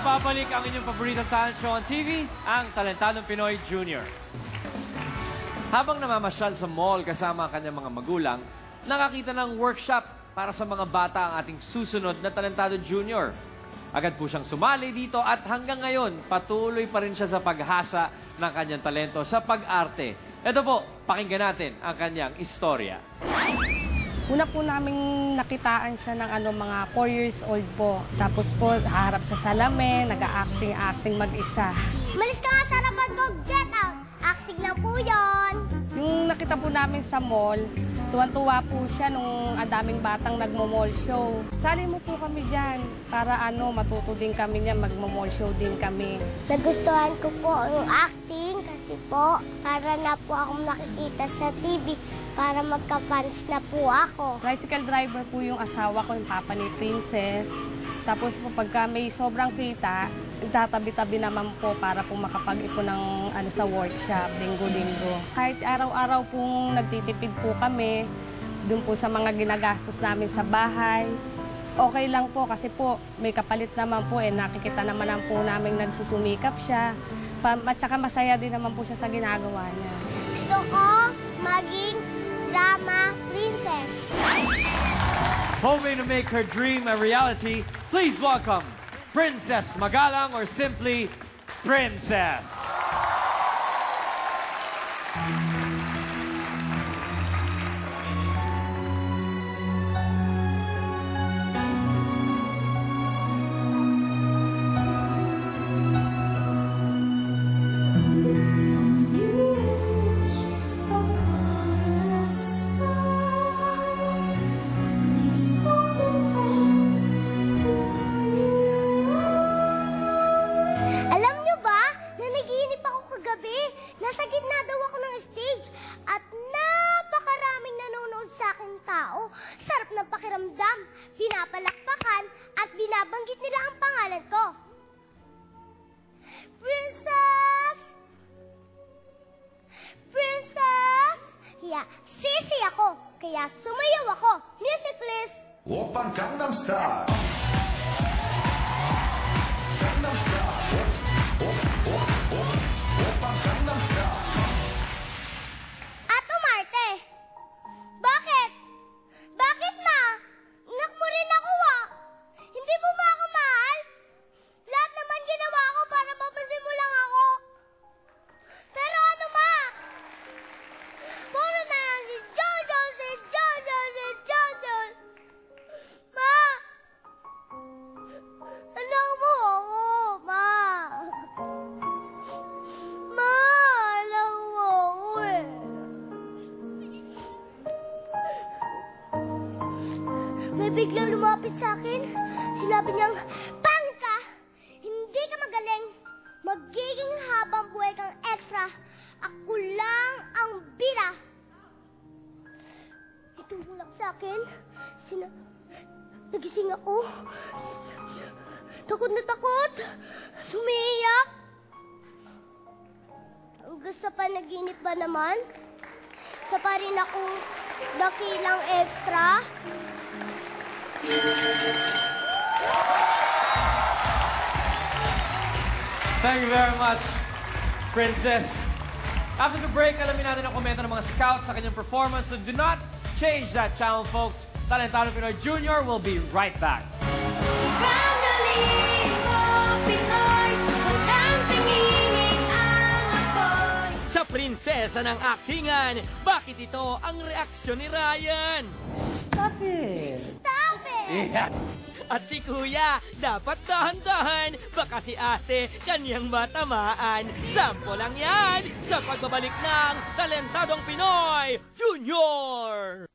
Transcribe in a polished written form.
Nagbabalik ang inyong paboritong talent show on TV, ang Talentadong Pinoy Junior. Habang namamasyal sa mall kasama ang kanyang mga magulang, nakakita ng workshop para sa mga bata ang ating susunod na Talentado Junior. Agad po siyang sumali dito at hanggang ngayon, patuloy pa rin siya sa paghasa ng kanyang talento sa pag-arte. Ito po, pakinggan natin ang kanyang istorya. Una po naming nakitaan siya ng mga 4 years old po. Tapos po, haharap sa salamin, nag-acting mag-isa. Malis ka nga sa harapan ko, get out! Acting lang po yon. Yung nakita po namin sa mall, tuwan-tuwa po siya nung ang daming batang nagmo-mall show. Sali mo po kami dyan para matuto din kami niya, magmo-mall show din kami. Nagustuhan ko po yung acting kasi po, para na po akong nakikita sa TV. Para magka-fans na po ako. Tricycle driver po yung asawa ko, yung papa ni Princess. Tapos po pagka may sobrang kita, tatabi-tabi naman po para po makapag-ipon ng sa workshop, linggo-linggo. Kahit araw-araw pong nagtitipid po kami, dun po sa mga ginagastos namin sa bahay. Okay lang po kasi po may kapalit naman po nakikita naman po namin nagsusumikap siya. At saka masaya din naman po siya sa ginagawa niya. Gusto ko maging drama princess. Hoping to make her dream a reality, please welcome Princess Magalang, or simply Princess. Nasa gitna daw ako ng stage at napakaraming nanonood sa aking tao. Sarap ng pakiramdam, pinapalakpakan at binabanggit nila ang pangalan ko. Princess! Princess! Sisi ako, kaya sumayaw ako. Music please! Oppan Gangnam Style! Gangnam Style! Oppan Gangnam Style! Ato Marte! Bakit? Bakit ma? Inak mo rin ako Hindi mo ba ako mahal? Lahat naman ginawa ko para mapansin mo lang ako. Pero ano ma? Puro na lang si Jojo, si Jojo, si Jojo. Ma! Anak mo ako, ma. Ma, anak mo ako May biglang lumapit sa akin. Sinabi niyang, pangit ka! Hindi ka magaling. Magiging habang buhay kang extra. Ako lang ang bida. Itulak sa akin. Nagising ako. Takot na takot. Tumiyak. Hanggang sa panaginip ba naman? Sa pa rin akong dakilang extra. Thank you very much, Princess. After the break, alamin natin ang komento ng mga scouts sa kanyang performance. So do not change that channel, folks. Talentado Pinoy Junior will be right back. Sa prinsesa ng aktingan, bakit ito ang reaksyon ni Ryan? Stop it! Stop it! Yeah. At si Kuya, dapat dahan-dahan, baka si ate kanyang matamaan. Sampo lang yan sa pagbabalik ng Talentadong Pinoy Junior!